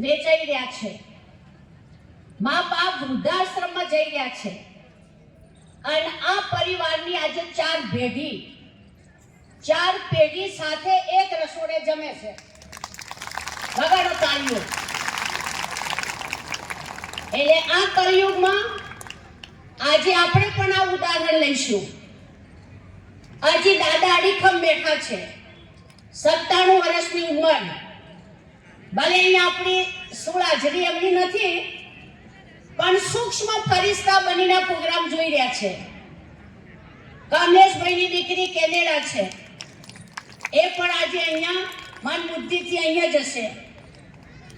વેચાઈ રહ્યા છે, મા બાપ વૃદ્ધાશ્રમમાં જઈ રહ્યા છે, અને આ પરિવારની આજે ચાર પેઢી સાથે એક રસોડે જમે છે. વગાડો તાળીઓ. એટલે આ કળિયુગમાં આજે આપણે પણ આ ઉદાહરણ લઈશું. આજે દાદા અડીખમ બેઠા છે, 97 વર્ષની ઉંમર. ભલે અહીંયા આપણી સુળ હાજરી એમની નથી, પણ સૂક્ષ્મ ફરિશ્તા બનીને પ્રોગ્રામ જોઈ રહ્યા છે. કમલેશભાઈની દીકરી કેનેડા છે, એ પણ આજે અહીંયા મન બુદ્ધિથી અહીંયા જશે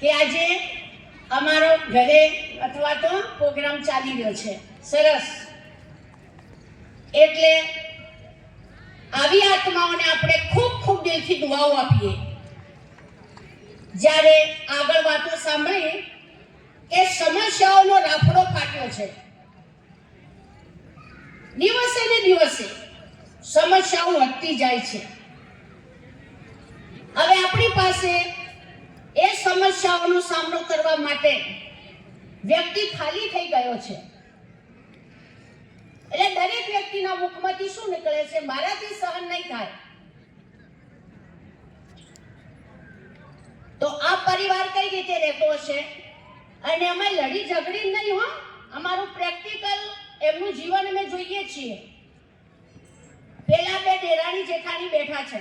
કે આજે અમારો ઘરે અથવા તો પ્રોગ્રામ ચાલી રહ્યો છે. સરસ. એટલે આવી આત્માઓને આપણે ખૂબ ખૂબ દિલથી દુઆઓ આપીએ. જ્યારે આગળ વાતો સાંભળી કે સમસ્યાઓનો રાફડો ફાટ્યો છે, દિવસે ને દિવસે સમસ્યાઓ વધતી જાય છે. હવે આપણી પાસે એ સમસ્યાઓનો સામનો કરવા માટે વ્યક્તિ ખાલી થઈ ગયો છે. એટલે દરેક વ્યક્તિના મુખમાંથી શું નીકળે છે? મારાથી સહન નહીં થાય. તો આ પરિવાર કઈ રીતે રહેતો હશે? અને અમે લડી ઝઘડી નહીં હો, અમારું પ્રેક્ટિકલ એમનું જીવન અમે જોઈએ છીએ. પેલા બે દેરાણી જેઠાણી બેઠા છે,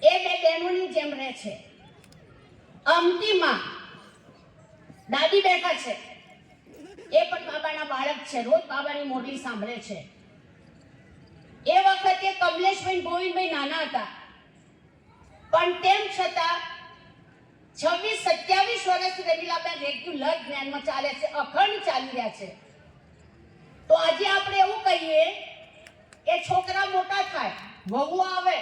એ બે બહેનોની જેમ રહે છે. અમતીમાં દાદી બેઠા છે, એ પણ બાબાના બાળક છે, રોજ બાબાની મોરલી સાંભળે છે. એ વખતે કમલેશભાઈ ગોવિંદભાઈ નાના હતા, પણ તેમ છતાં 26-27 વર્ષ રમીલાબેન રેગ્યુલર જ્ઞાનમાં ચાલે છે, અખંડ ચાલી રહ્યા છે. તો આજે આપણે એવું કહીએ કે છોકરા મોટા થાય, વહુ આવે,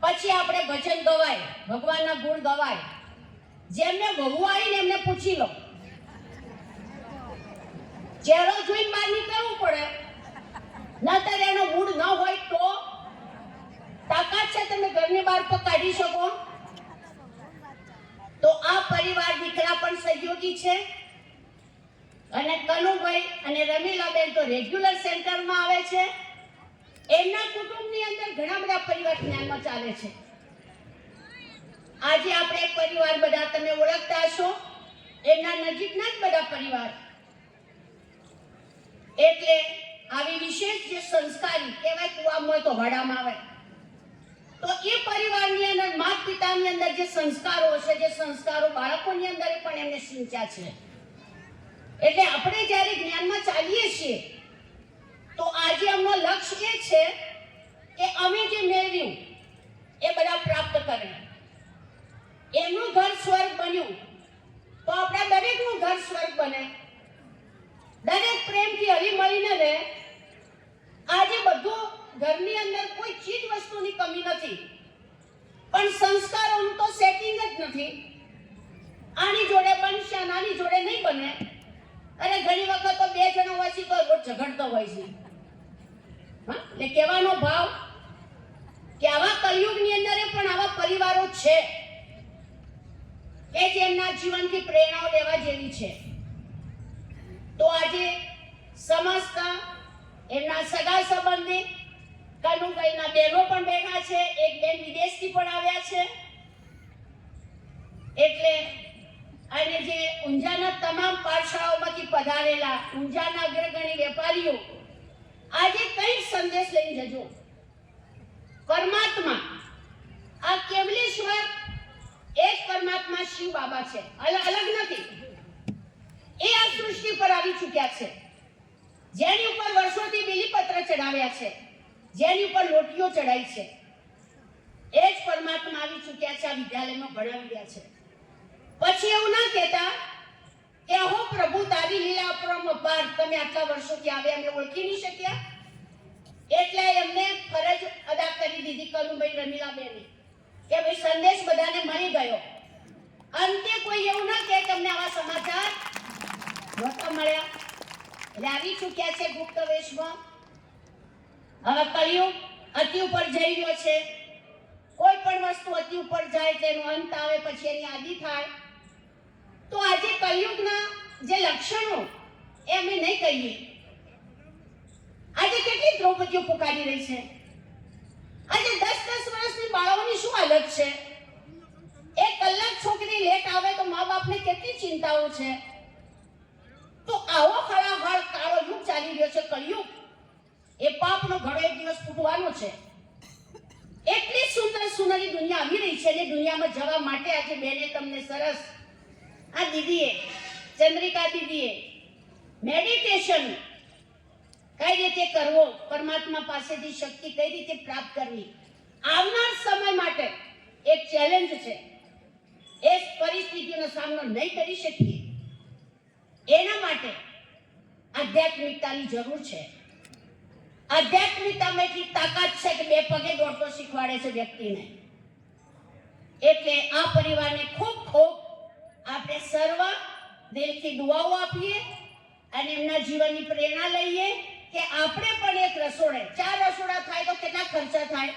પછી આપણે ભજન ગવાય, ભગવાનના ગુણ ગવાય. જેમને વહુ આવીને એમને પૂછી લો, ચહેરો જોઈને બહાર નીકળવું પડે, નતર એનો મૂડ ન હોય તો તાકાત છે તમે ઘરની બહાર તો કાઢી શકો. તો આ પરિવાર દીકરા પણ સહયોગી છે, અને કનુભાઈ અને રમીલાબેન તો રેગ્યુલર સેન્ટરમાં આવે છે. એમના કુટુંબની અંદર ઘણા બધા પરિવાર જ્ઞાનમાં ચાલે છે. આજે આપણે એક પરિવાર બધા તમે ઓળખતા હશો, એમના નજીકના જ બધા પરિવાર. એટલે આવી વિશેષ જે સંસ્કારી કહેવાય, કુવામાં હોય તો વડામાં આવે, તો એ પરિવારની અંદર માતા પિતાની અંદર જે સંસ્કારો છે, જે સંસ્કારો બાળકોની અંદર પણ એમને સિંચ્યા છે. એટલે આપણે જ્યારે જ્ઞાનમાં ચાલીએ છીએ તો આજે એમનો લક્ષ્ય એ છે કે અમે જે મેળવ્યું એ બધા પ્રાપ્ત કરે. એમનું ઘર સ્વર્ગ બન્યું તો આપણા દરેકનું ઘર સ્વર્ગ બને. દરેક પ્રેમથી હળી મળીને રહે. આજે બધું ઘરની અંદર કોઈ ચીજ વસ્તુની કમી નથી, પણ સંસ્કારોનું તો સેટિંગ જ નથી. આની જોડે બનશે, આની જોડે નહીં બને. અરે ઘણી વખત તો બે જણા હોય છે તો રોજ ઝઘડતો હોય છે. એટલે કહેવાનો ભાવ કે આવા કલયુગની અંદર પણ આવા પરિવારો છે કે જેમના જીવનથી પ્રેરણાઓ લેવા જેવી છે. તો આજે સમસ્ત એમના સગા સંબંધી કનુભાઈના બહેનો પણ બેઠા છે, એક બેન વિદેશથી પણ આવ્યા છે. એટલે અને જે ઊંઝાના તમામ પાઠશાળાઓમાંથી પધારેલા ઊંઝાના અગ્રગણી વેપારીઓ, આજે કઈ સંદેશ લઈને જજો. પરમાત્મા આ કેવલેશ્વર એક પરમાત્મા શિવ બાબા છે, અલગ નથી. એ આ સૃષ્ટિ પર આવી ચૂક્યા છે, જેની ઉપર વર્ષોથી બીલીપત્ર ચડાવ્યા છે, જેની ઉપર લોટીઓ ચડાઈ છે. એ જ પરમાત્મા આવી ચૂક્યા છે, આ વિદ્યાલયમાં ભણાવી રહ્યા છે. પછી એવું ના કહેતા કે હો પ્રભુ તારી લીલા અપરંપાર, તમે આટલા વર્ષોથી આવ્યા અમે ઓળખી નહીં શક્યા. એટલે એમને ફરજ અદા કરી દીધી કનુભાઈ રમીલાબેને કે ભાઈ સંદેશ બધાને મળી ગયો. અંતે કોઈ એવું ના કહે કે અમને આવા સમાચાર નહોતા મળ્યા. એટલે આવી ચૂક્યા છે ગુપ્ત વેશમાં. હવે કળિયુગ અતિ ઉપર જઈ રહ્યો છે. કોઈ પણ વસ્તુ અતિ ઉપર જાય તેનો અંત આવે, પછી એની આદિ થાય. તો આજે કલયુગના જે લક્ષણો એ અમે નહીં કહીએ. આજે કેટલી દ્રૌપદીઓ પુકારી રહી છે. આજે 10-10 વર્ષની બાળાઓની શું હાલત છે. 1 કલાક છોકરી લેટ આવે તો મા બાપને કેટલી ચિંતાઓ છે. તો આવો હળાહળ કાળો યુગ ચાલી રહ્યો છે, કળિયુગ. એ પાપનો ઘડો એક દિવસ ફૂટવાનો છે. એટલી સુંદર સુંદરી દુનિયા આવી રહી છે, અને દુનિયામાં જવા માટે આજે બેને તમને સરસ આ દીદીએ, ચંદ્રિકા દીદીએ મેડિટેશન કઈ રીતે કરવો, પરમાત્મા પાસેથી શક્તિ કઈ રીતે પ્રાપ્ત કરવી, આવનાર સમય માટે એક ચેલેન્જ છે. એ પરિસ્થિતિનો સામનો નહીં કરી શકીએ એના માટે આધ્યાત્મિકતાની જરૂર છે. આધ્યાત્મિકતામાં એટલી તાકાત છે કે 2 પગે દોડતો શીખવાડે છે વ્યક્તિને. એટલે આ પરિવારને ખૂબ ખૂબ આપણે સર્વ દિલથી દુઆઓ આપીએ અને એમના જીવનની પ્રેરણા લઈએ કે આપણે પણ એક રસોડે, 4 રસોડા થાય તો કેટલા ખર્ચા થાય.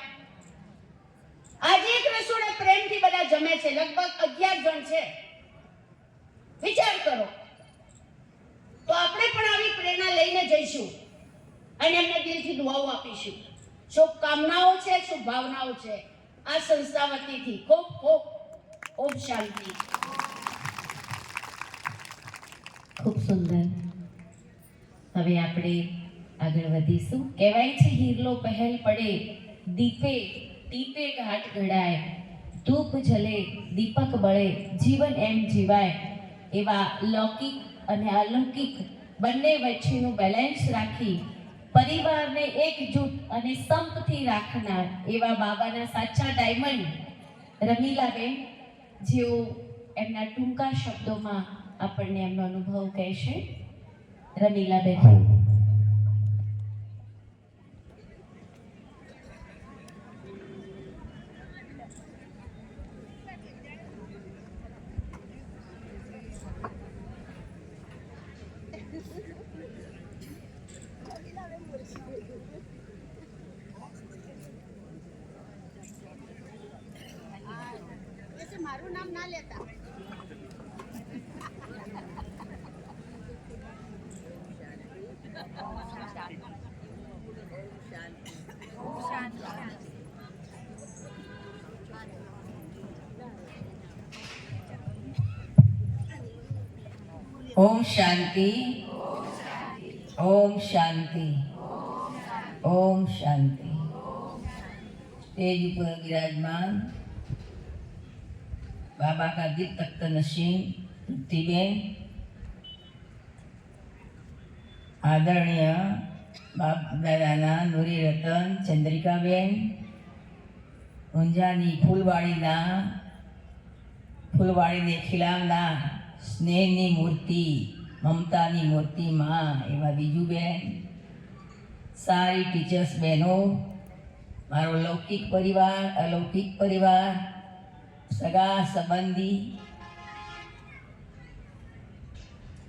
આજે એક રસોડે પ્રેમથી બધા જમે છે, લગભગ 11 જણ છે. વિચાર કરો. તો આપણે પણ આવી પ્રેરણા લઈને જઈશું અને એમને દિલથી દુઆઓ આપીશું. શુભકામનાઓ છે, શુભ ભાવનાઓ છે આ સંસ્થા વતીથી. ખૂબ ખૂબ ઓમ શાંતિ. ખૂબ સુંદર. હવે આપણે આગળ વધીશું. કહેવાય છે હીરલો પહેલ પડે, દીપે ટીપે ઘાટ ઘડાય, ધૂપ જલે દીપક બળે, જીવન એમ જીવાય. એવા લૌકિક અને અલૌકિક બંને વચ્ચેનું બેલેન્સ રાખી પરિવારને એકજૂટ અને સંપથી રાખનાર એવા બાબાના સાચા ડાયમંડ રમીલાબેન, જેઓ એમના ટૂંકા શબ્દોમાં આપણને એમનો અનુભવ કહેશે. રમીલાબેન. મારું નામ ના લેતા. ओम शांति, ओम शांति, ओम शांति. स्टेज पर विराजमान बाबा का दिल तख्त नशीन तृप्तिबेन, आदरणीय बाप दादाना नूरी रतन चंद्रिकाबेन, ઊંઝાની ફૂલવાડીને ખીલાવનાર સ્નેહની મૂર્તિ, મમતાની મૂર્તિ માં એવા બીજુબેન, સારી ટીચર્સ બહેનો, મારો લૌકિક પરિવાર, અલૌકિક પરિવાર, સગા સંબંધી,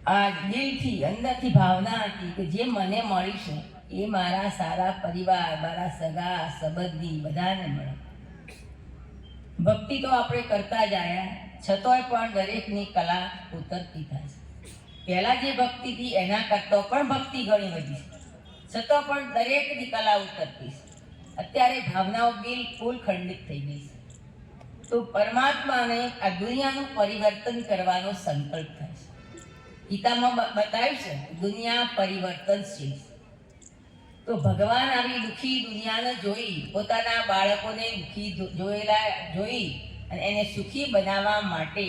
આ દિલથી અંદરથી ભાવના હતી કે જે મને મળી છે એ મારા સારા પરિવાર, મારા સગા સંબંધી બધાને મળે. ભક્તિ તો આપણે કરતા જ આવ્યા, છતોય પણ દરેકની કલા ઉતરતી થાય છે. પહેલાં જે ભક્તિ હતી એના કરતાં પણ ભક્તિ ઘણી વધી છે, છતાં પણ દરેકની કલા ઉતરતી છે. અત્યારે ભાવનાઓ બિલકુલ ખંડિત થઈ ગઈ છે. તો પરમાત્માને આ દુનિયાનું પરિવર્તન કરવાનો સંકલ્પ થાય છે. ગીતામાં બતાવ્યું છે દુનિયા પરિવર્તનશીલ છે. તો ભગવાન આવી દુઃખી દુનિયાને જોઈ, પોતાના બાળકોને દુઃખી જોઈ અને એને સુખી બનાવવા માટે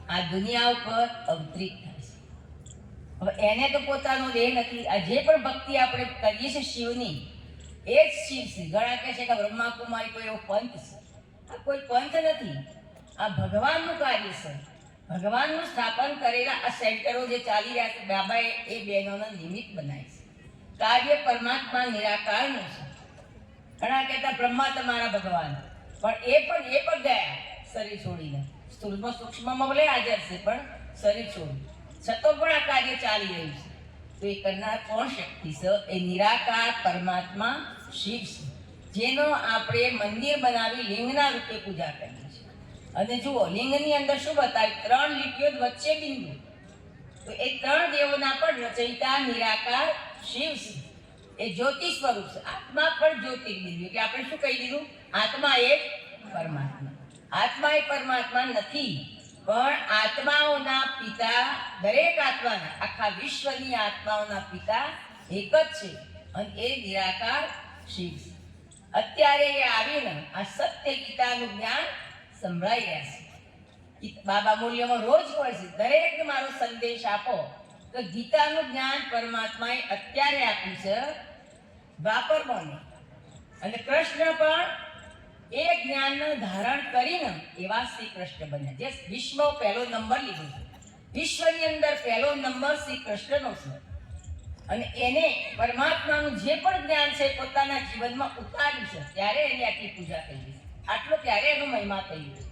આ દુનિયા ઉપર અવતરિત થાય છે. હવે એને તો પોતાનો દેહ નથી. આ જે પણ ભક્તિ આપણે કરીએ છીએ શિવની, એ જ શિવ છે. ઘણા કહે છે કે બ્રહ્માકુમારી કોઈ એવો પંથ છે. આ કોઈ પંથ નથી, આ ભગવાનનું કાર્ય છે. ભગવાનનું સ્થાપન કરેલા આ સેન્ટરો જે ચાલી રહ્યા છે, બાબાએ એ બહેનોનો નિમિત્ત બનાવી છે. કાર્ય પરમાત્મા નિરાકારનું છે. ઘણા કહેતા બ્રહ્મા તમારા ભગવાન, પણ એ પણ ગયા શરીર છોડીને. સ્થૂળમાં સૂક્ષ્મમાં ભલે હાજર છે પણ શરીર છોડી, છતાં પણ આ કાર્ય ચાલી રહ્યું છે. તો એ કરનાર કોણ શક્તિ છે? એ નિરાકાર પરમાત્મા શિવ છે. જેનો આપણે મંદિર બનાવી લિંગના રૂપે પૂજા કરીએ છીએ. અને જુઓ લિંગની અંદર શું બતાવ્યું? 3 લીટીઓ વચ્ચે બિંદુ. તો એ 3 દેવોના પણ રચયિતા નિરાકાર શિવ છે. એ જ્યોતિ સ્વરૂપ છે. આત્મા પણ જ્યોતિર્બિંદુ. એટલે આપણે શું કહી દીધું? આત્મા એ પરમાત્મા. આત્મા એ પરમાત્મા નથી, પણ આત્માઓના પિતા, દરેક આત્માના, આખા વિશ્વની આત્માઓના પિતા એક જ છે અને એ નિરાકાર શિવ છે. અત્યારે એ આવીને આ સત્ય ગીતાનું જ્ઞાન સંભળાઈ રહ્યા છે. બાબા મૂલ્યમાં રોજ હોય છે, દરેકને મારો સંદેશ આપો. તો ગીતાનું જ્ઞાન પરમાત્માએ અત્યારે આપ્યું છે દ્વાપરમાં. અને કૃષ્ણ પણ એ જ્ઞાનને ધારણ કરીને એવા શ્રી કૃષ્ણ બન્યા, જે વિશ્વમાં પહેલો નંબર લીધો છે. વિશ્વની અંદર પહેલો નંબર શ્રી કૃષ્ણનો છે. અને એને પરમાત્માનું જે પણ જ્ઞાન છે પોતાના જીવનમાં ઉતાર્યું છે, ત્યારે એની આટલી પૂજા થઈ છે. આટલો ત્યારે એનો મહિમા થયો છે.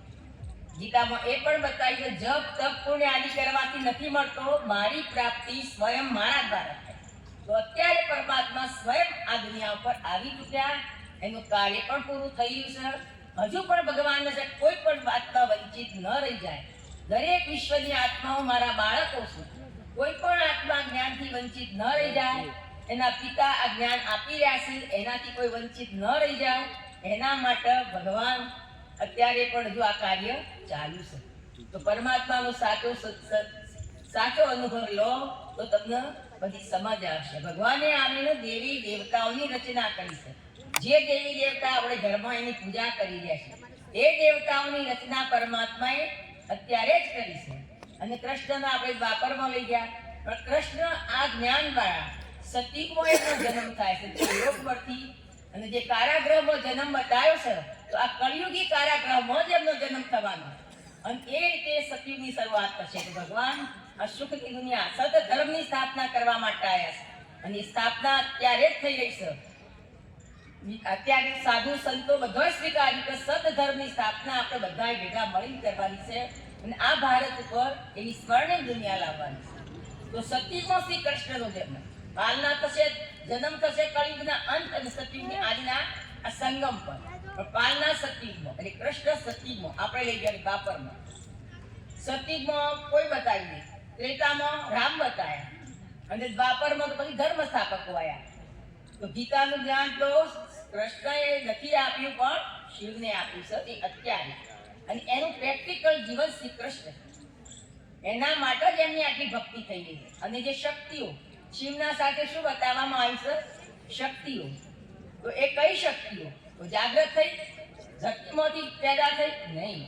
ગીતામાં એ પણ બતાવ્યું છે, જપ તપ પુણ્ય આદિ કરવાથી નથી મળતો, મારી પ્રાપ્તિ સ્વયં મારા દ્વારા થાય. તો અત્યારે પરમાત્મા સ્વયં આ દુનિયા ઉપર આવી ચૂક્યા, એનું કાર્ય પણ પૂરું થયું છે. હજુ પણ ભગવાનને કોઈ પણ વાતમાં વંચિત ન રહી જાય. દરેક વિશ્વની આત્માઓ મારા બાળકો છે. કોઈ પણ આત્મા જ્ઞાનથી વંચિત ન રહી જાય. એના પિતા આ જ્ઞાન આપી રહ્યા છે, એનાથી કોઈ વંચિત ન રહી જાય, એના માટે ભગવાન અત્યારે પણ હજુ આ કાર્ય ચાલુ છે. તો પરમાત્માનો સાચો અનુભવ લો તો તમને બધી સમજ આવશે. ભગવાને આવીને દેવી દેવતાઓની રચના કરી છે. જે દેવી દેવતા આપણે ઘરમાં એની પૂજા કરી રહ્યા છે, એ દેવતાઓની રચના પરમાત્માએ અત્યારે જ કરી છે. અને કૃષ્ણને આપણે દ્વાપરમાં લઈ ગયા. પણ કૃષ્ણ આ જ્ઞાન દ્વારા સતીમાં એનો જન્મ થાય છે, યોગ પરથી. અને જે કારાગૃહમાં જન્મ બતાવ્યો છે, તો આ કળિયુગી કારાગૃહમાં જ એમનો જન્મ થવાનો. અને એ રીતે સતયુગની શરૂઆત થશે. તો ભગવાન આ સુખની દુનિયા સત ધર્મની સ્થાપના કરવા માટે આવ્યા છે. અને એ સ્થાપના અત્યારે જ થઈ રહી છે. અત્યારે સાધુ સંતો બધા સ્વીકાર્યું કે સત ધર્મની સ્થાપના આપણે બધાએ ભેગા મળીને કરવાની છે. અને આ ભારત ઉપર એવી સ્વર્ણિમ દુનિયા લાવવાની છે. તો સતયુગમાં શ્રી કૃષ્ણનો જન્મ, કાલના થશે જન્મ થશે કળિયુગના અંત અને સતયુગની આદિના આ સંગમ પર. પણ કાલના સતયુગમાં એટલે કૃષ્ણ સતયુગમાં આપણે લઈ ગયા દ્વાપરમાં. સતયુગમાં કોઈ બતાવી નહીં, ત્રેતામાં રામ બતાવ્યા, અને દ્વાપરમાં તો પછી ધર્મ સ્થાપકો આવ્યા. તો ગીતાનું જ્ઞાન તો કૃષ્ણએ નથી આપ્યું, પણ શિવને આપ્યું છે તે અત્યારે. અને એનું પ્રેક્ટિકલ જીવન શ્રી કૃષ્ણ, એના માટે જ એમની આટલી ભક્તિ થઈ ગઈ. અને જે શક્તિઓ શિવના સાથે શું બતાવવામાં આવી છે? શક્તિઓ. તો એ કઈ શક્તિઓ? તો જાગૃત થઈ, ધરતીમાંથી પેદા થઈ નહીં.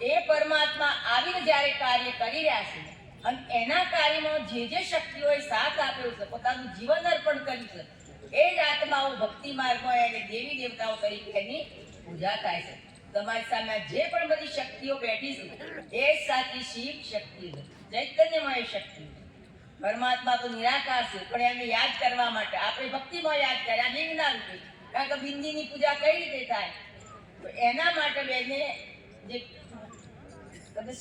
એ પરમાત્મા આવીને જ્યારે કાર્ય કરી રહ્યા છે, અને એના કાર્યમાં જે જે શક્તિઓએ સાથ આપ્યો છે, પોતાનું જીવન અર્પણ કર્યું છે, એ જ આત્માઓ ભક્તિ માર્ગમાં અને દેવી દેવતાઓ તરીકે એની પૂજા થાય છે. તમારી સામે જે પણ બધી શક્તિઓ બેઠી છે, એ જ સાચી શિવ શક્તિ છે, ચૈતન્યમય શક્તિ. પરમાત્મા તો નિરાકાર છે, પણ એમને યાદ કરવા માટે આપણે ભક્તિમાં યાદ કર્યા લિંગના રૂપે. કારણ કે બિંદીની પૂજા કઈ રીતે થાય? તો એના માટે બેને જે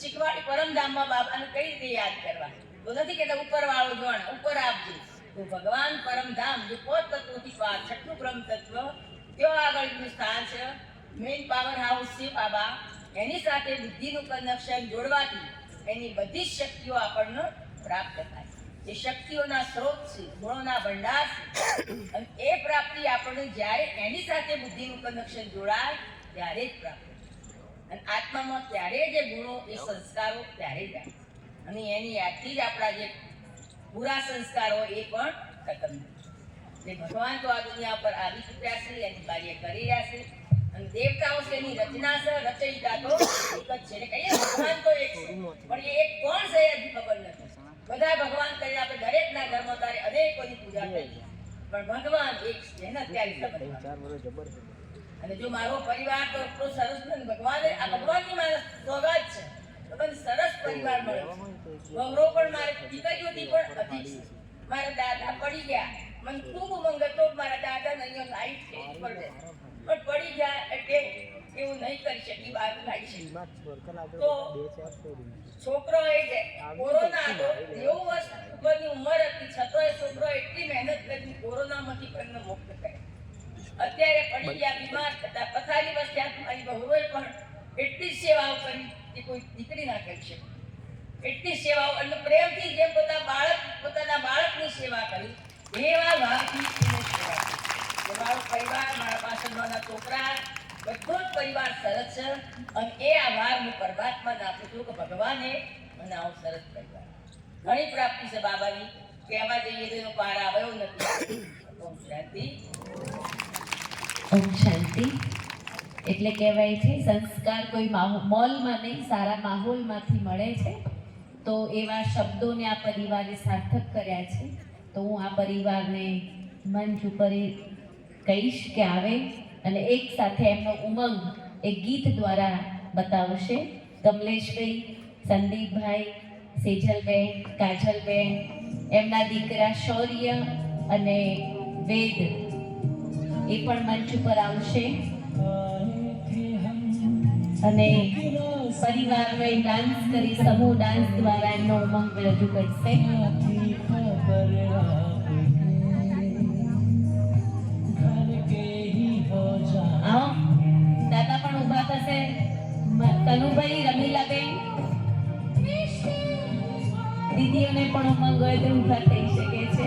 શીખવાડી પરમધામમાં બાબાને કઈ રીતે યાદ કરવા. તો નથી કહેતા ઉપર વાળો જોણ ઉપર આપજો. તો ભગવાન પરમધામ જે 5 તત્વોથી પાર છઠ્ઠું બ્રહ્મ તત્વ, ત્યાં આગળનું સ્થાન છે. મેઇન પાવર હાઉસ છે બાબા. એની સાથે બુદ્ધિનું કનેક્શન જોડવાથી એની બધી જ શક્તિઓ આપણને પ્રાપ્ત થાય. એ શક્તિઓના સ્ત્રોત છે, ગુણોના ભંડાર છે. અને એ પ્રાપ્તિ આપણને જ્યારે એની સાથે બુદ્ધિનું કનેક્શન જોડાય ત્યારે જ પ્રાપ્ત. અને આત્મામાં ત્યારે જે ગુણો, એ સંસ્કારો ત્યારે જાય. અને એની યાદથી જ આપણા જે પૂરા સંસ્કારો એ પણ ખતમ થાય. ભગવાન તો આ દુનિયા પર આવી ચૂક્યા છે, એની કાર્ય કરી રહ્યા છે. અને દેવતાઓ છે એની રચના છે, રચયિતા તો એક જ છે. એટલે કહીએ ભગવાન તો એક છે, પણ એ એક કોણ છે એ ખબર નથી. બધા ભગવાન કરીને આપણે દરેકના ઘરમાં તારે અનેકોની પૂજા કરીએ, પણ ભગવાન એક છે ને અત્યારે ખબર. અને જો મારો પરિવાર તો એટલો સરસ ને, ભગવાને આ ભગવાનની મારે સોગાત છે. તો મને સરસ પરિવાર મળ્યો. વહરો પણ મારે દીકરીઓથી પણ અધિક છે. મારા દાદા પડી ગયા, મને ખૂબ ઉમંગ હતો મારા દાદા અહીંયા લાઈફ ચેન્જ પર દે, પણ પડી ગયા એટલે એવું નહીં કરી શકી, બહાર લાવી શકી. તો છોકરો એ છે કોરોના હતો, 90 વર્ષ ઉપરની ઉંમર હતી, છતાં એ છોકરો એટલી મહેનત કરી કોરોનામાંથી પણ મુક્ત કર્યા. અત્યારે પડી ગયા બીમાર થતા પથારી વસ્યા તમારી બહુએ પણ એટલી જ સેવાઓ કરી કે કોઈ દીકરી ના કરી શકે. એટલી સેવાઓ અને પ્રેમથી જેમ પોતાના બાળકની સેવા કરી એવા ભાવથી એને સેવા કરી. કે મારો પરિવાર, મારા પાછળ નાના છોકરા, બધો જ પરિવાર સરસ છે અને એ આભાર હું પરમાત્માને આપું છું કે ભગવાને મને આવો સરસ પરિવાર. ઘણી પ્રાપ્તિ છે બાબાની, કહેવા જઈએ તો એનો પાર આવ્યો નથી. ઓમ શાંતિ. ઓમ શાંતિ. એટલે કહેવાય છે સંસ્કાર કોઈ મોલમાં નહીં, સારા માહોલમાંથી મળે છે. તો એવા શબ્દોને આ પરિવારે સાર્થક કર્યા છે. તો હું આ પરિવારને મંચ ઉપર કહીશ કે આવે અને એક સાથે એમનો ઉમંગ એક ગીત દ્વારા બતાવશે. કમલેશભાઈ, સંદીપભાઈ, સેજલબેન, કાજલબેન, એમના દીકરા શૌર્ય અને વેદ એ પણ મંચ ઉપર આવશે અને પરિવારનો એક ડાન્સ કરી સમૂહ ડાન્સ દ્વારા એમનો ઉમંગ રજૂ કરશે. આવો દાદા પણ ઊભા થશે. તનુભાઈ, રમીલાબેન, દીદીઓને પણ ઉમંગ હોય તો ઊભા થઈ શકે છે.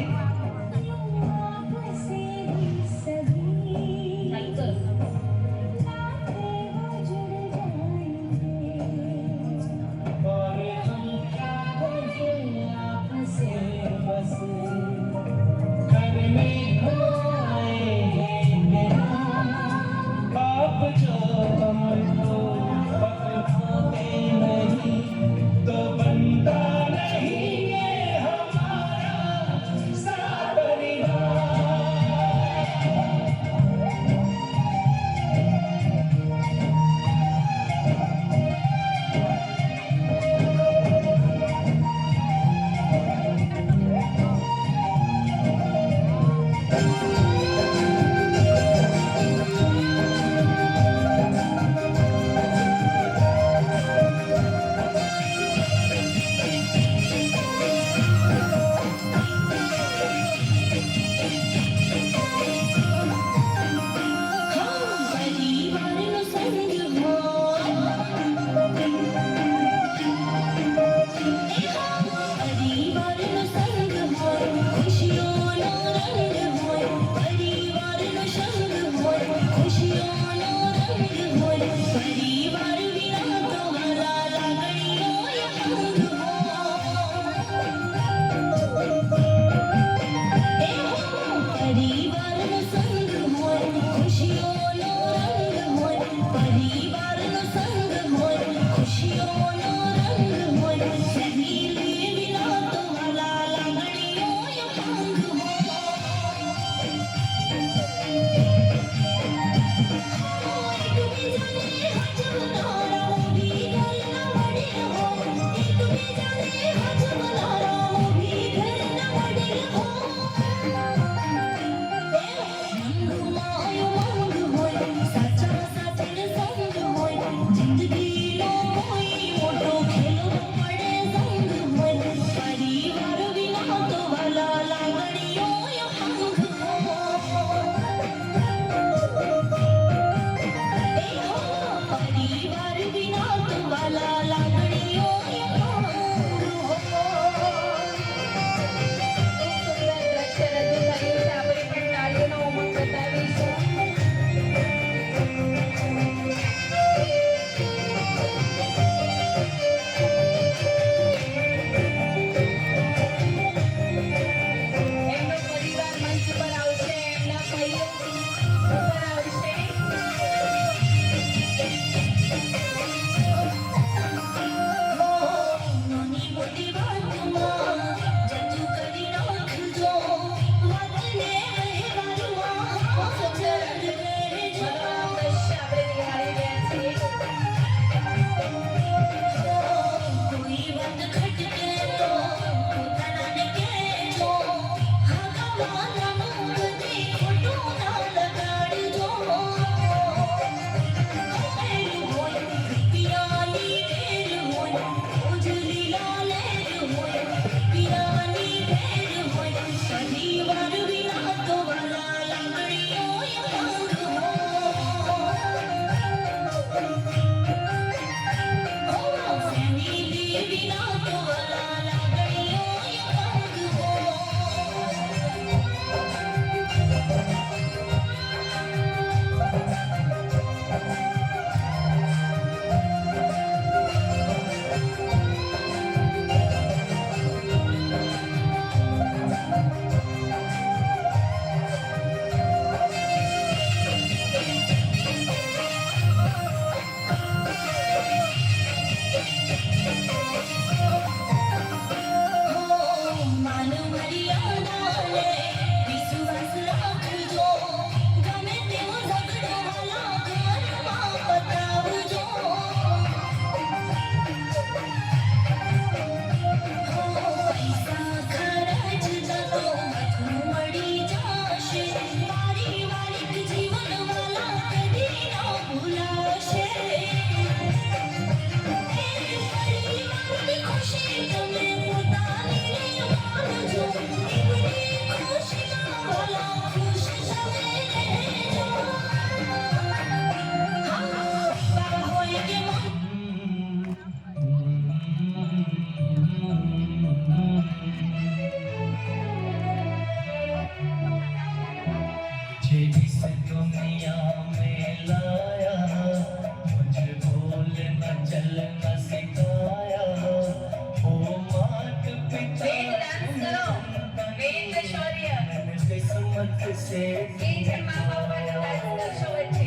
से એ જે મા બાપ માટે દાન દર્શાવે છે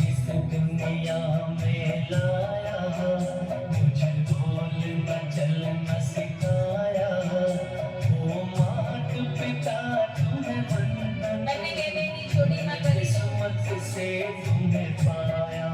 इस दुनिया में लाया, मुझे ढोल न चलना सिखाया, वो मात पिता तुम्हें वंदन, બંને બે બેની જોડીમાં કરીશું किस्मत से तुम्हें पाया।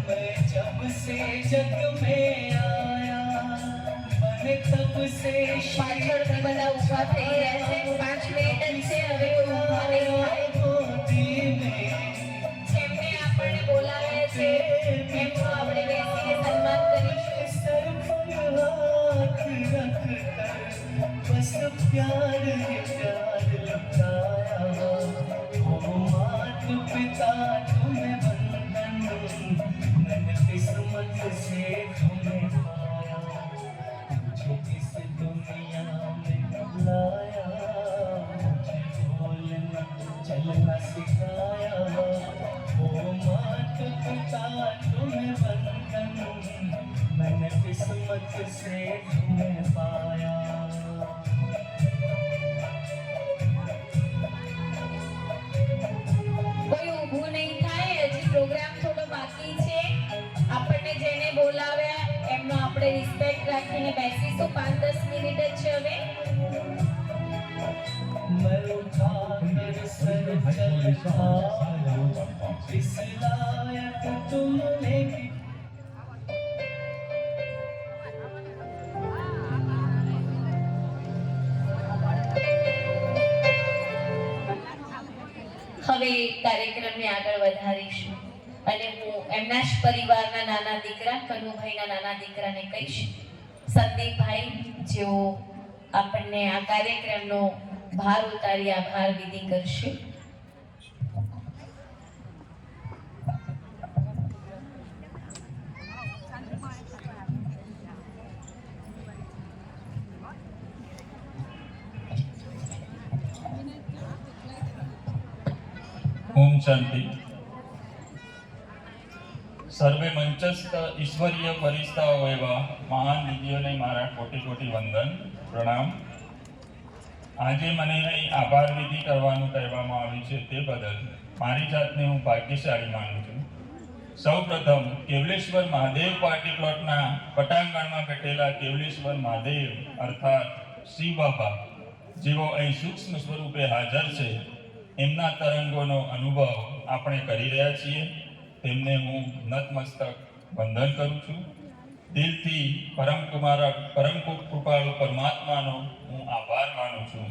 मैं जब से जग में आया, मैंने तब से પાછળથી બધા ઊભા થઈ રહ્યા છે 5 મિનિટ જ છે હવે કોઈ ઊભા નહીં થાય गोदी में જેમને આપણને બોલાવે છે એમનું આપણે બેસીને સન્માન કરીશું सर पर हाथ रखकर बस प्यार ही प्यार लुटाया, ओ मात पिता तुम्हें वंदन, मैंने किस्मत से तुम्हें पाया, मुझे इस दुनिया में लाया, मुझे बोलना चलना सिखाया, ओ मात पिता तुम्हें वंदन, मैंने किस्मत से तुम्हें पाया। કોઈ ઊભું નહીં થાય હજી પ્રોગ્રામ થોડો બાકી છે આપણને જેને બોલાવ્યા એમનો આપણે રિસ્પેક્ટ રાખીને બેસીશું 5-10 મિનિટ જ છે હવે मैं उठाकर सर चलता, इस लायक तुमने की હવે કાર્યક્રમને આગળ વધારીશું અને હું એમના જ પરિવારના નાના દીકરા કનુભાઈના નાના દીકરાને કહીશ સંદીપભાઈ જેઓ આપણને આ કાર્યક્રમનો ભાર ઉતારી આભાર વિધિ કરશે ओम शांति। सर्वे मंचस्थ ईश्वरीय परिस्ताओ एवं महान निधिओने मारा कोटि कोटि वंदन प्रणाम। આજે મને અહીં આભાર વિધિ કરવાનું કહેવામાં આવ્યું છે તે બદલ મારી જાતને હું ભાગ્યશાળી માનું છું। સૌપ્રથમ કેવલેશ્વર મહાદેવ પાર્ટી પ્લોટના પટાંગણમાં બેઠેલા કેવલેશ્વર મહાદેવ અર્થાત શ્રી બાબા જેઓ અહીં સૂક્ષ્મ સ્વરૂપે હાજર છે એમના તરંગોનો અનુભવ આપણે કરી રહ્યા છીએ તેમને હું નતમસ્તક વંદન કરું છું। દિલથી પરમ કૃપાળુ પરમાત્માનો હું આભાર માનું છું।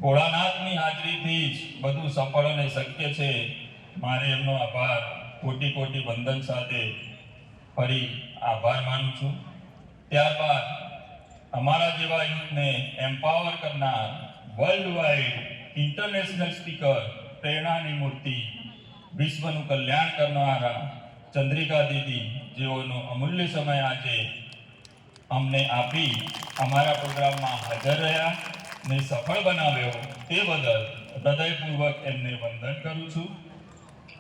ભોળાનાથની હાજરીથી જ બધું સફળ અને શક્ય છે। મારે એમનો આભાર કોટી કોટી વંદન સાથે ફરી આભાર માનું છું। ત્યારબાદ અમારા જેવા યુથને એમ્પાવર કરનાર વર્લ્ડ વાઇડ ઇન્ટરનેશનલ સ્પીકર પ્રેરણાની મૂર્તિ વિશ્વનું કલ્યાણ કરનારા ચંદ્રિકા દીદી જેઓનો અમૂલ્ય સમય આજે અમને આપી અમારા પ્રોગ્રામમાં હાજર રહ્યા ને સફળ બનાવ્યો તે બદલ હૃદયપૂર્વક એમને વંદન કરું છું,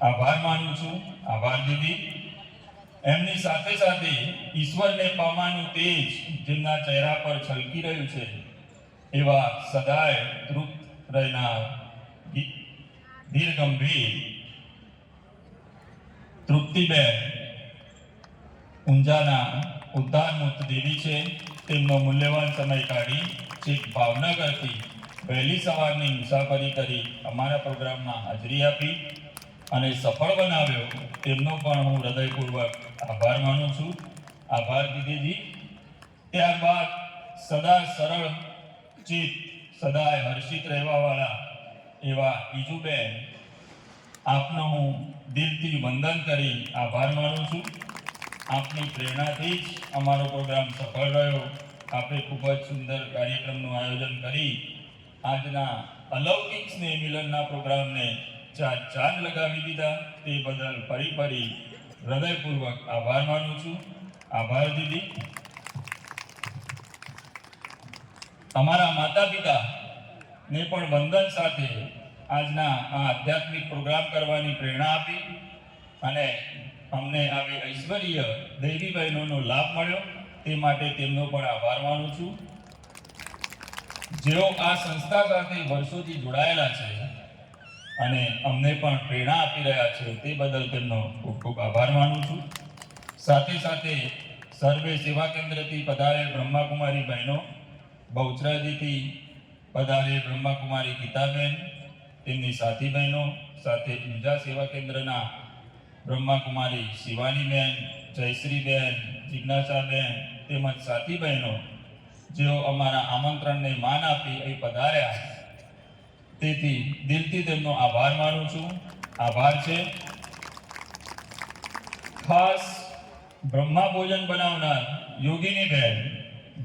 આભાર માનું છું। આભાર દીદી। એમની સાથે સાથે ઈશ્વરને પામવાનું તેજ જેમના ચહેરા પર છલકી રહ્યું છે એવા સદાય તૃપ્ત રહેનાર ધીર ગંભીર તૃપ્તિબેન ઊંઝાના ઉદ્ધારમૂર્ત દેવી છે। તેમનો મૂલ્યવાન સમય કાઢી છેક ભાવનગરથી વહેલી સવારની મુસાફરી કરી અમારા પ્રોગ્રામમાં હાજરી આપી અને સફળ બનાવ્યો તેમનો પણ હું હૃદયપૂર્વક આભાર માનું છું। આભાર દીદીજી। ત્યારબાદ સદા સરળ ચિત્ત સદાય હર્ષિત રહેવાવાળા એવા ઈજુબેન આપનો હું દિલથી વંદન કરી આભાર માનું છું। આપની પ્રેરણાથી જ અમારો પ્રોગ્રામ સફળ રહ્યો। આપે ખૂબ જ સુંદર કાર્યક્રમનું આયોજન કરી આજના અલૌકિક સ્નેહ મિલનના પ્રોગ્રામને ચાંદ લગાવી દીધા તે બદલ ફરી હૃદયપૂર્વક આભાર માનું છું। આભાર દીદી। અમારા માતા પિતા ને પણ વંદન સાથે આજના આ આધ્યાત્મિક પ્રોગ્રામ કરવાની પ્રેરણા આપી અને અમને આવી ઐશ્વર્ય દૈવી બહેનોનો લાભ મળ્યો તે માટે તેમનો પણ આભાર માનું છું. જેઓ આ સંસ્થા સાથે વર્ષોથી જોડાયેલા છે અને અમને પણ પ્રેરણા આપી રહ્યા છે તે બદલ તેમનો ખૂબ ખૂબ આભાર માનું છું. સાથે સાથે સર્વે સેવા કેન્દ્રથી પધારેલ બ્રહ્માકુમારી બહેનો, બહુચરાજીથી પધારેલ બ્રહ્માકુમારી ગીતાબેન, તેમની સાથી બહેનો, સાથે ઊંઝા સેવા કેન્દ્રના બ્રહ્માકુમારી શિવાનીબેન, જયશ્રીબેન, જિજ્ઞાસાબેન તેમજ સાથી બહેનો જેઓ અમારા આમંત્રણને માન આપી અહીં પધાર્યા, તેથી દિલથી તેમનો આભાર માનું છું. આભાર છે. ખાસ બ્રહ્મા ભોજન બનાવનાર યોગીનીબેન,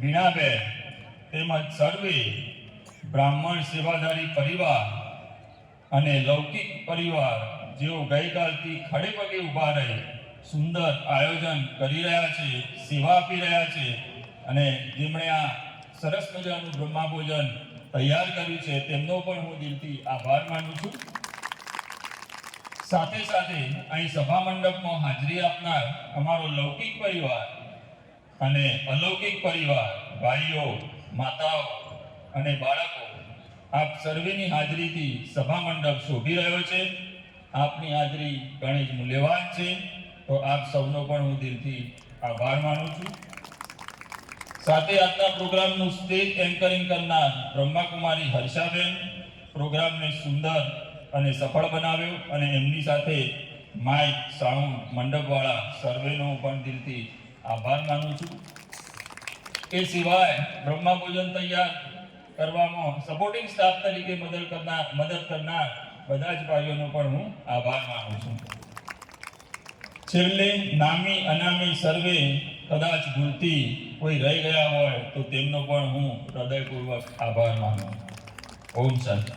વીણાબેન તેમજ સર્વે બ્રાહ્મણ સેવાધારી પરિવાર અને લૌકિક પરિવાર જેઓ ગઈકાલથી ખડે પગે ઊભા રહી સુંદર આયોજન કરી રહ્યા છે, સેવા આપી રહ્યા છે અને જેમણે આ સરસ મજાનું બ્રહ્મા ભોજન તૈયાર કર્યું છે તેમનો પણ હું દિલથી આભાર માનું છું. સાથે સાથે અહીં સભા મંડપમાં હાજરી આપનાર અમારો લૌકિક પરિવાર અને અલૌકિક પરિવાર, ભાઈઓ, માતાઓ અને બાળકો, આપ સર્વેની હાજરીથી સભા મંડપ શોભી રહ્યો છે. આપની હાજરી ઘણી જ મૂલ્યવાન છે, તો આપ સૌનો પણ હું દિલથી આભાર માનું છું. સાથે આજના પ્રોગ્રામનું સ્ટેજ એન્કરિંગ કરનાર બ્રહ્માકુમારી હર્ષાબેન પ્રોગ્રામને સુંદર અને સફળ બનાવ્યો અને એમની સાથે માઇક, સાઉન્ડ, મંડપવાળા સર્વેનો પણ દિલથી આભાર માનું છું. એ સિવાય બ્રહ્મા ભોજન તૈયાર કરવામાં સપોર્ટિંગ સ્ટાફ તરીકે મદદ કરનાર બધા જ ભાઈઓનો પણ હું આભાર માનું છું. છેલ્લે નામી અનામી સર્વે કદાચ ભૂલથી કોઈ રહી ગયા હોય તો તેમનો પણ હું હૃદયપૂર્વક આભાર માનું. ઓમ શાંતિ.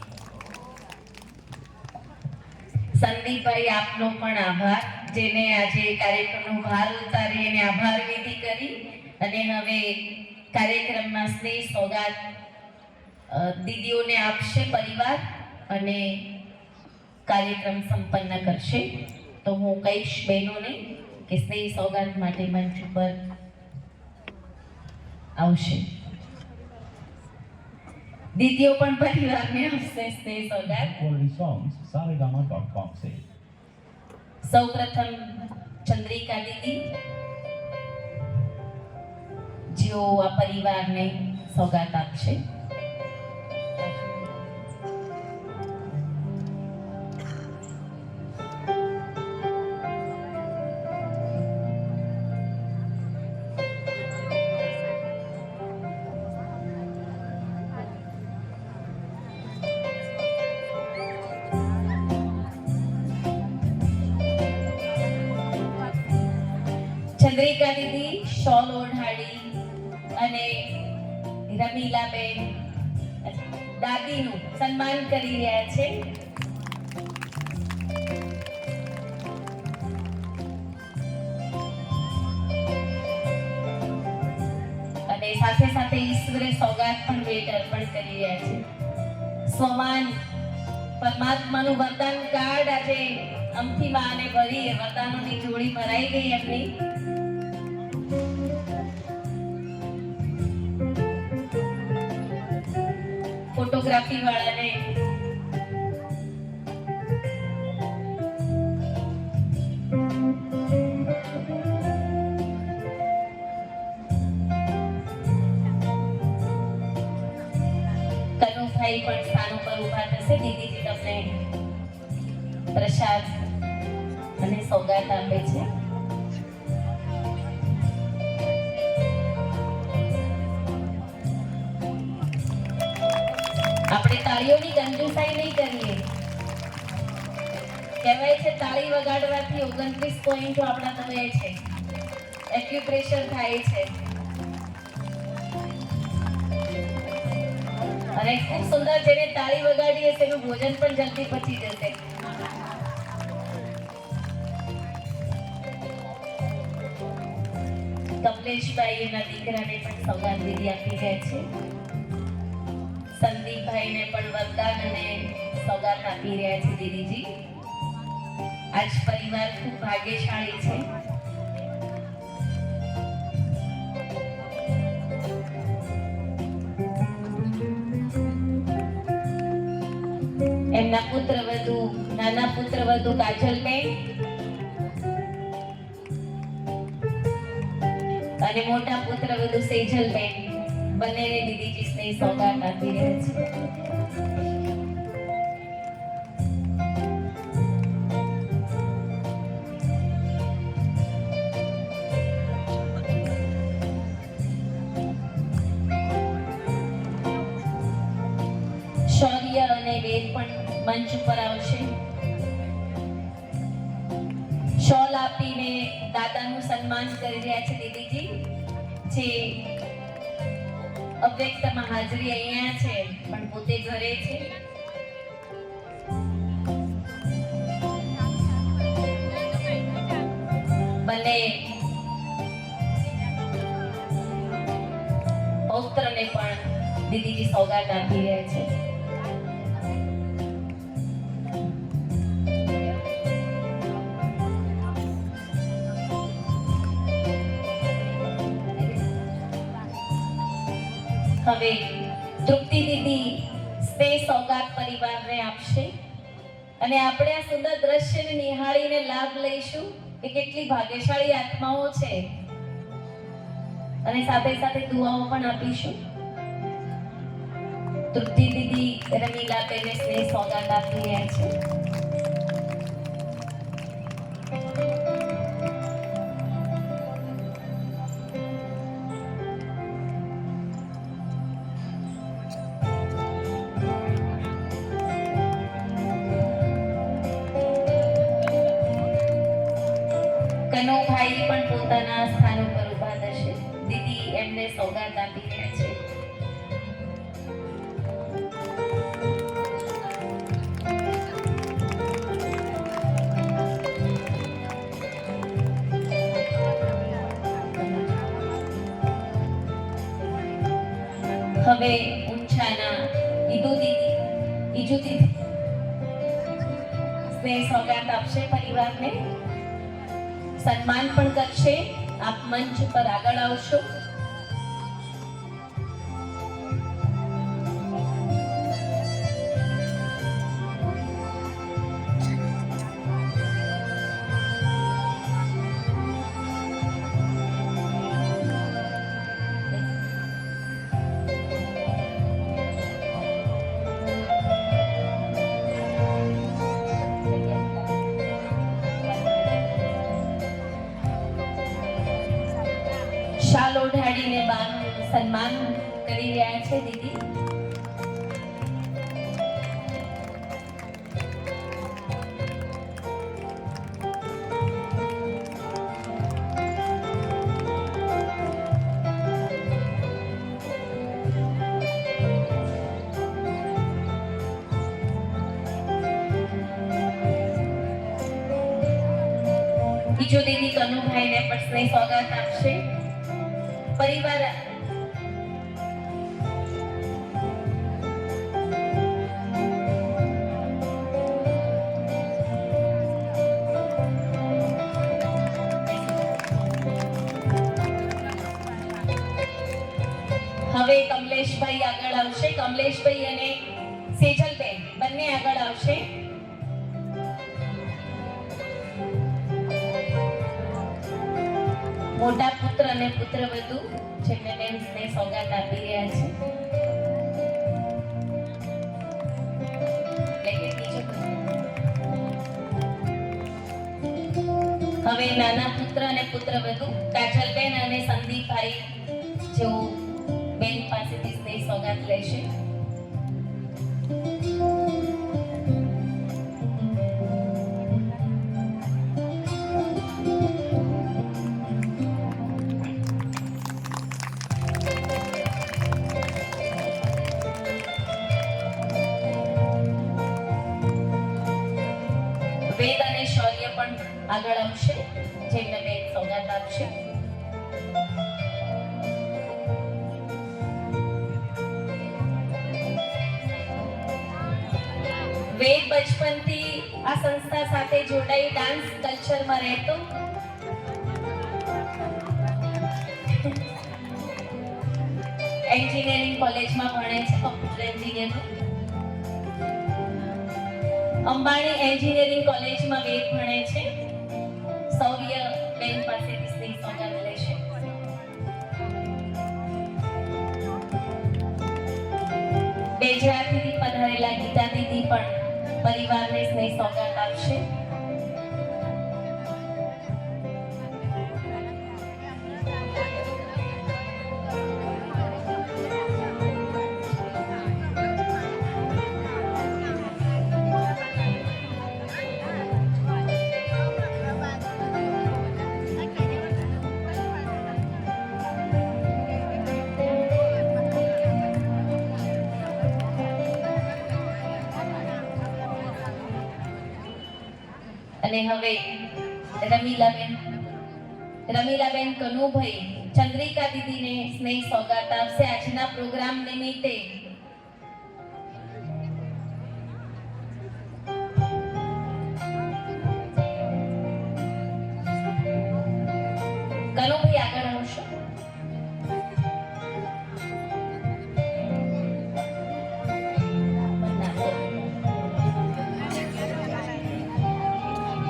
સંદીપભાઈ, આપનો પણ આભાર, જેને આજે કાર્યક્રમનો ભાર ઉતારી અને આભાર વિધિ કરી અને હવે કાર્યક્રમમાં સ્નેહ સોગાદ દીદીઓને આપશે પરિવાર અને કાર્યક્રમ સંપન્ન કરશે. તો હું કહીશ બહેનોને કે સ્નેહ સોગાદ માટે મંચ ઉપર આવશે. દીદીઓ પણ પરિવારને આપશે સ્નેહ સોગાદ. Quality songs, saregama.com से સૌપ્રથમ ચંદ્રિકા દીદી, જેઓ આ પરિવારને સોગાદ આપશે. ચંદ્રિકા દીદી શોલ ઓઢાડી અને રમીલાબેન દાદીનું સન્માન કરી રહ્યા છે. અને સાથે સાથે ઈશ્વરે સોગાદ પણ ભેટ અર્પણ કરી રહ્યા છે. સ્વમાન પરમાત્માનું વરદાન કાર્ડ આજે અમથી માને ભરી વરદાનોની જોડી ભરાઈ ગઈ એમની. ફોટોગ્રાફી વાળાને કનુભાઈ પણ સ્થાન ઉપર ઊભા થશે. દીદીજી તમને પ્રસાદ અને સોગાદ આપે છે. આપણે તાળીઓની કંજૂસાઈ નહીં કરીએ. કહેવાય છે તાળી વગાડવાથી 29 પોઈન્ટો આપણા તો એ છે, એક્યુપ્રેશર થાય છે અને ખૂબ સુંદર. જેને તાળી વગાડી હશે એનું ભોજન પણ જલ્દી પચી જશે. કમલેશભાઈ એના દીકરાને પણ સોગાદ વિધિ આપી જાય છે. સંદીપભાઈને પણ વરદાન અને સોગાત આપી રહ્યા છે દીદીજી. આજ પરિવાર ખૂબ ભાગ્યશાળી છે. એમના પુત્રવધુ નાના પુત્રવધુ કાજલબેન અને મોટા પુત્રવધુ સેજલબેન બંનેને દીદીજી સ્નેહ સોગાત આપી રહ્યા છે. શૌર્ય અને વેદ પણ મંચ ઉપર આવશે. શોલ આપીને દાદાનું સન્માન કરી રહ્યા છે દીદીજી, જે અવ્યક્તમાં હાજરી અહીંયા છે પણ પોતે ઘરે છે. બંને પૌત્રને પણ દીદીજી સોગાત આપી રહ્યા છે. હવે તૃપ્તિ દીદી સ્નેહ સોગાત પરિવારને આપશે અને આપણે આ સુંદર દ્રશ્યને નિહાળીને લાભ લઈશું કે કેટલી ભાગ્યશાળી આત્માઓ છે અને સાથે સાથે દુઆઓ પણ આપીશું. તૃપ્તિ દીદી રમીલાબેનને સ્નેહ સોગાત આપી રહ્યા છે. કનુભાઈ પણ પોતાના સ્થાન ઉપર ઊભા થશે. દીદી એમને સોગાત આપી રહ્યા છે. હવે ઊંચાના ઈજુ દીદી સ્નેહ સોગાત આપશે પરિવારને, સન્માન પણ કરશે. આપ મંચ પર આગળ આવશો. શાલ ઓઢાડીને બાનું સન્માન કરી રહ્યા છે દીદી. બીજો દીદી કનુભાઈને પણ સ્નેહ સોગાત આપશે. પરિવાર હવે કમલેશભાઈ આગળ આવશે. કમલેશભાઈ અને સેજલબેન બંને આગળ આવશે. મોટા પુત્ર અને પુત્રવધુ જેમને બેન સ્નેહ સોગાત આપી રહ્યા છે. હવે નાના પુત્ર અને પુત્રવધુ કાજલબેન અને સંદીપભાઈ જેઓ બેન પાસેથી સ્નેહ સોગાત લેશે. વેદ અને શૌર્ય પણ આગળ આવશે, જેમને બેન સોગાત આપશે. વેદ બચપનથી આ સંસ્થા સાથે જોડાઈ ડાન્સ કલ્ચરમાં રહેતો. એન્જિનિયરિંગ કોલેજમાં ભણે છે, કમ્પ્યુટર એન્જિનિયર. અંબાણી એન્જિનિયરિંગ કોલેજમાં વેદ ભણે છે. સૌર્ય બેન પાસેથી સ્નેહ સોગાદ લેશે. બેજરાથી પધારેલા ગીતા દીદી પણ પરિવારને સ્નેહ સોગાદ આપશે. અને હવે રમીલાબેન કનુભાઈ ચંદ્રિકા દીદીને સ્નેહ સોગાદ આપશે આજના પ્રોગ્રામ નિમિત્તે. કનુભાઈ આગળ આવશો.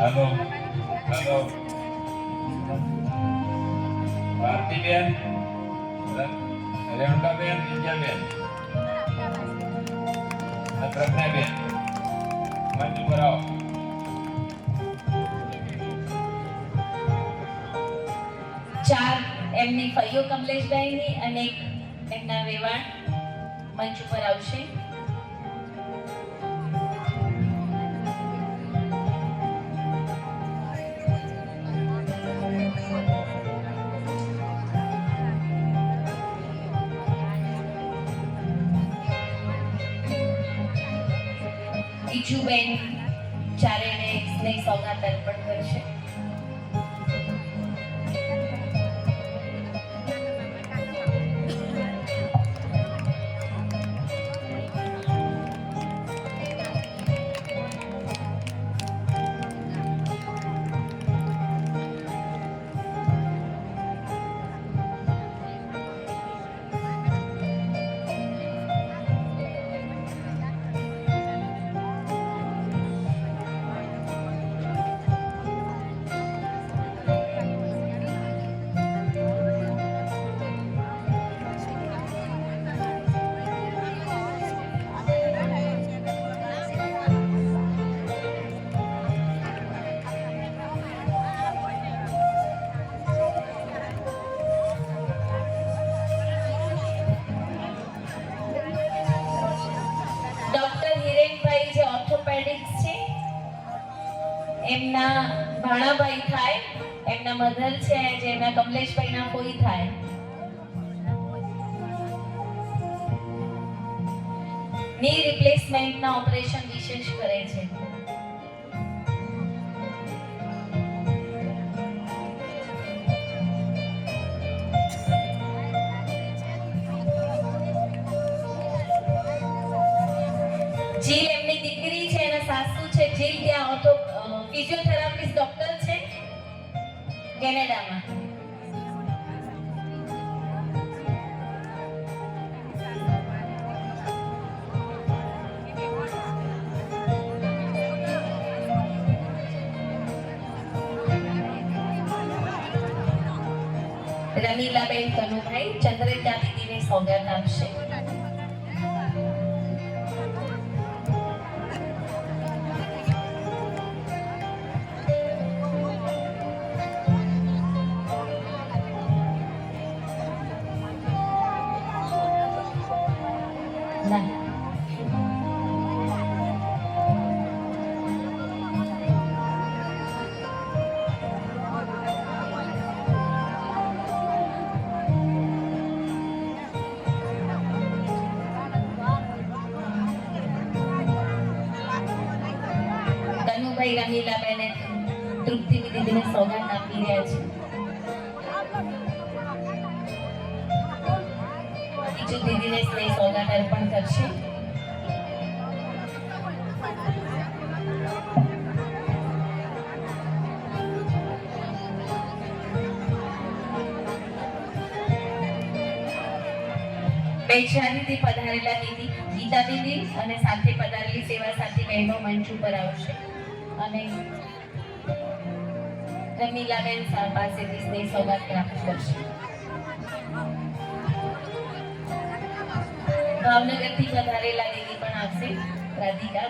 હેલો હેલો ભારતીબેન, રેણુકાબેન, વિજયાબેન, પ્રજ્ઞાબેન, મંચ ઉપર આવો. ચાર એમની ફઈઓ કમલેશભાઈની અને એક એમના વેવાણ મંચ ઉપર આવશે. ઈજુબેન ચારેયને સ્નેહ સોગાદ અર્પણ કરશે. એમના ભાણાભાઈ થાય, એમના મધર છે જે એમના કમલેશભાઈના કોઈ થાય. ની રિપ્લેસમેન્ટના ઓપરેશન વિશેષ કરે છે. જીલ એમની દીકરી છે, એના સાસુ છે. જીલ ત્યાં ઓર્થો ફિઝિયોથેરાપિસ્ટ ડોક્ટર છે કેનેડામાં. રમીલાબેન કનુભાઈ ચંદ્રિકા દીદીને સોગાદ આપશે. કનુભાઈ રમીલાબેને તૃપ્તિ દીદીને સોગાદ આપી રહ્યા છે. બીજું દીદીને સ્નેહ સોગાદ અર્પણ કરશે. બેચારીથી પધારેલા દીદી ગીતા દીદી અને સાથે પધારેલી સેવા સાથી બહેનો મંચ ઉપર આવશે અને રમીલાબેન પાસેથી સ્નેહ સોગાદ પ્રાપ્ત કરશે. ભાવનગરથી પધારેલા દીદી પણ આવશે, રાધિકા.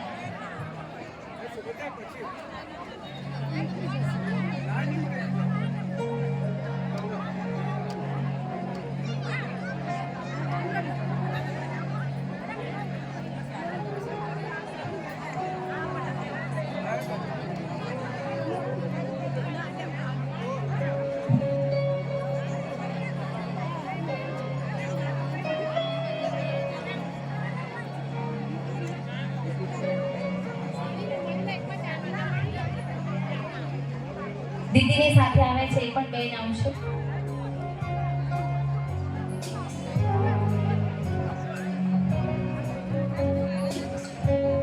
દીદીની સાથે આવે છે એ પણ બેન આવશે.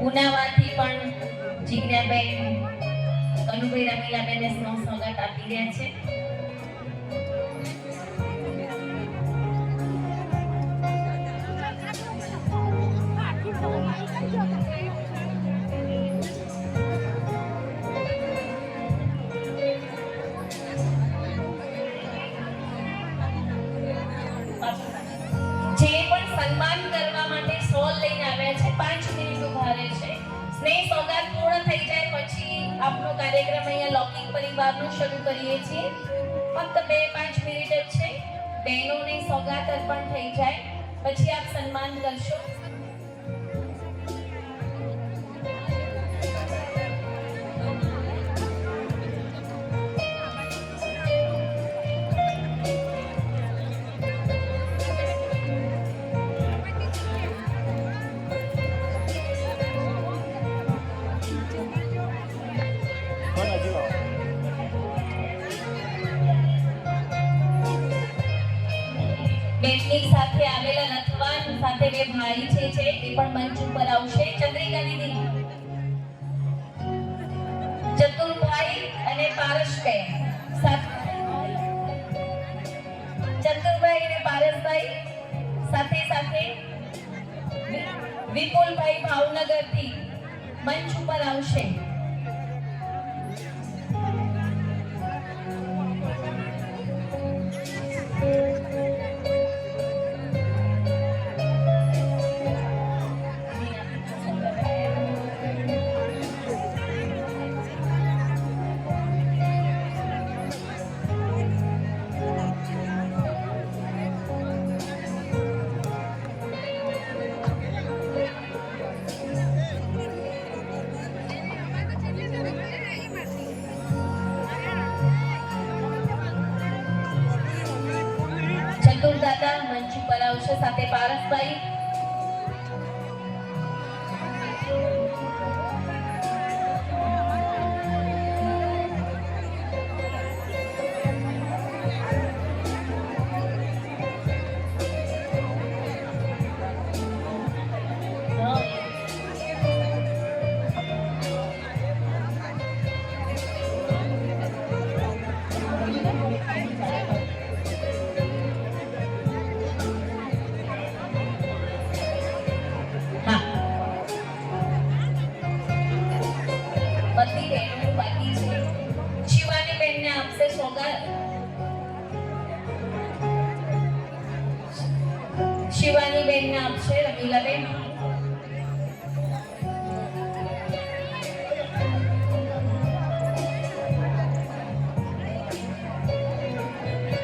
ઉનાવાથી પણ જીજ્ઞાબેન કનુભાઈ રમીલાબેનને સ્નેહ સોગાદ આપી રહ્યા છે. જે પણ સન્માન કરવા માટે સોલ લઈને આવ્યા છે 5 મિનિટ ઉભા રહે છે. સ્નેહ સોગાદ પૂર્ણ થઈ જાય પછી આપનો કાર્યક્રમ અહીંયા લૌકિક પરિવારનો શરૂ કરીએ છીએ. ફક્ત 2-5 મિનિટ જ છે. બહેનોને સોગાદ અર્પણ થઈ જાય પછી આપ સન્માન કરશો. બેનની સાથે આવેલા નથવાન સાથે બે ભાઈ છે એ પણ મંચ ઉપર આવશે. ચંદ્રિકા દીદી, ચતુરભાઈ અને પારસબેન, ચતુરભાઈ અને પારસભાઈ સાથે સાથે વિપુલભાઈ ભાવનગરથી મંચ ઉપર આવશે. ચતુરદાદા મંચ ઉપર આવશે સાથે પારસભાઈ. શિવાની બેનને આપશે રમીલાબેન.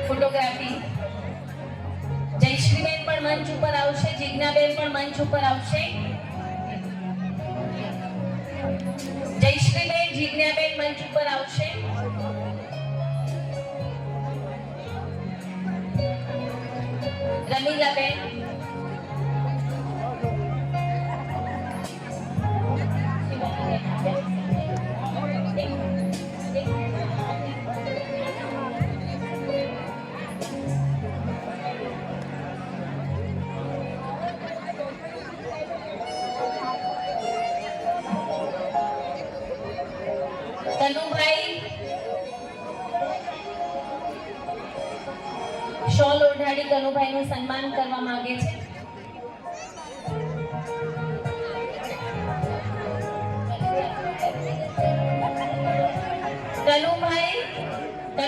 ફોટોગ્રાફી જયશ્રીબેન પણ મંચ ઉપર આવશે, જીજ્ઞાબેન પણ મંચ ઉપર આવશે. જયશ્રીબેન, જીજ્ઞાબેન મંચ ઉપર આવશે. રમીલાબેન, તનુભાઈ શોલ ઓઢાડી કનુભાઈનું સન્માન કરવા માંગે છે.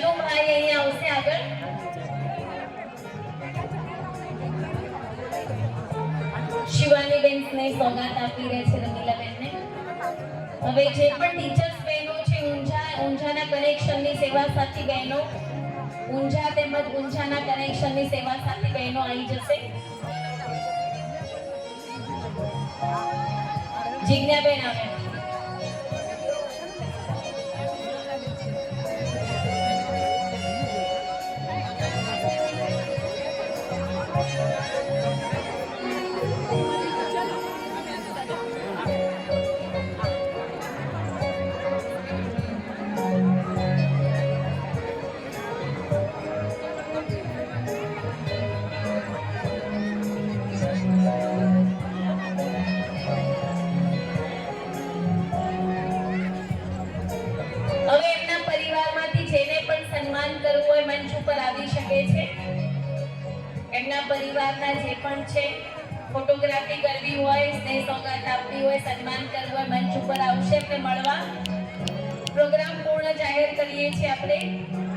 મનુભાઈ અહીંયા આવશે આગળ. શિવાનીબેન સ્નેહ સોગાત આપી રહે છે રમીલાબેનને. હવે જે પણ ટીચર્સ બહેનો છે ઊંઝાના કનેક્શનની સેવા સાથી બહેનો, ઊંઝા તેમજ ઊંઝાના કનેક્શનની સેવા સાથી બહેનો આવી જશે. જિજ્ઞાબેન આવે. હવે એમના પરિવારમાંથી જેને પણ સન્માન કરવું હોય મંચ ઉપર આવી શકે છે. એમના પરિવારના જે પણ છે, ફોટોગ્રાફી કરવી હોય, સ્નેહ સોગાત આપવી હોય, સન્માન કરવું હોય, મંચ ઉપર આવશે એમને મળવા. પ્રોગ્રામ પૂર્ણ જાહેર કરીએ છીએ આપણે.